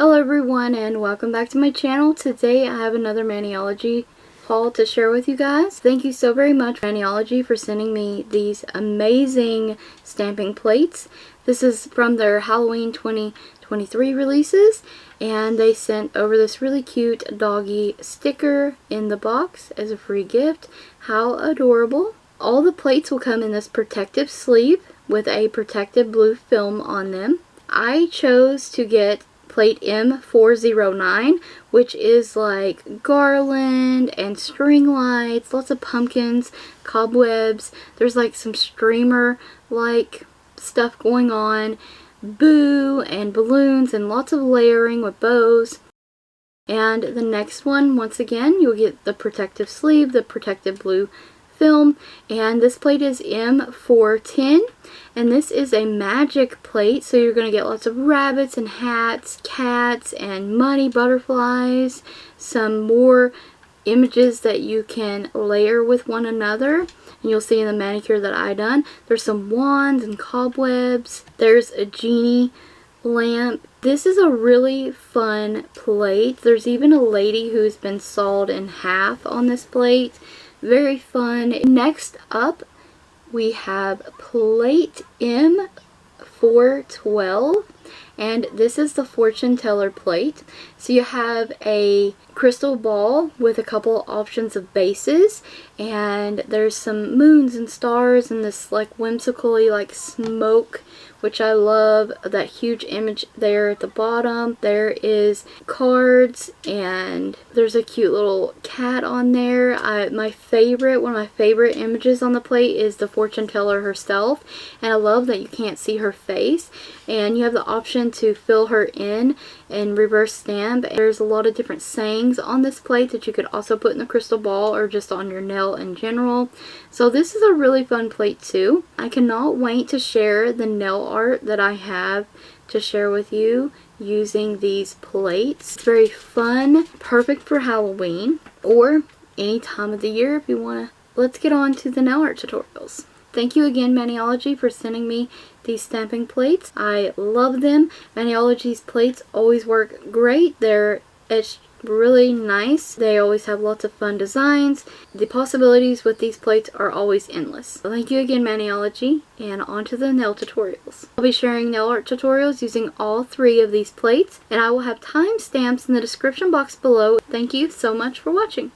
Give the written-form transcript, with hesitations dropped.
Hello everyone and welcome back to my channel. Today I have another Maniology haul to share with you guys. Thank you so very much Maniology for sending me these amazing stamping plates. This is from their Halloween 2023 releases, and they sent over this really cute doggy sticker in the box as a free gift. How adorable. All the plates will come in this protective sleeve with a protective blue film on them. I chose to get plate M409, which is like garland and string lights, lots of pumpkins, cobwebs. There's like some streamer like stuff going on, boo and balloons and lots of layering with bows. And the next one, once again, you'll get the protective sleeve, the protective blue film, and this plate is M410, and this is a magic plate, so you're going to get lots of rabbits and hats, cats, and money butterflies, some more images that you can layer with one another, and you'll see in the manicure that I done. There's some wands and cobwebs. There's a genie lamp. This is a really fun plate. There's even a lady who's been sawed in half on this plate. Very fun. Next up, we have plate M412, and this is the fortune teller plate. So you have a crystal ball with a couple options of bases, and there's some moons and stars and this like whimsically like smoke, which I love. That huge image there at the bottom. There is cards, and there's a cute little cat on there. One of my favorite images on the plate is the fortune teller herself, and I love that you can't see her face, and you have the option to fill her in and reverse stamp. There's a lot of different sayings on this plate that you could also put in the crystal ball or just on your nail in general. So this is a really fun plate too. I cannot wait to share the nail art that I have to share with you using these plates. It's very fun, perfect for Halloween or any time of the year if you want to. Let's get on to the nail art tutorials. Thank you again Maniology for sending me these stamping plates. I love them. Maniology's plates always work great. It's really nice. They always have lots of fun designs. The possibilities with these plates are always endless. So thank you again Maniology, and on to the nail tutorials. I'll be sharing nail art tutorials using all three of these plates, and I will have timestamps in the description box below. Thank you so much for watching.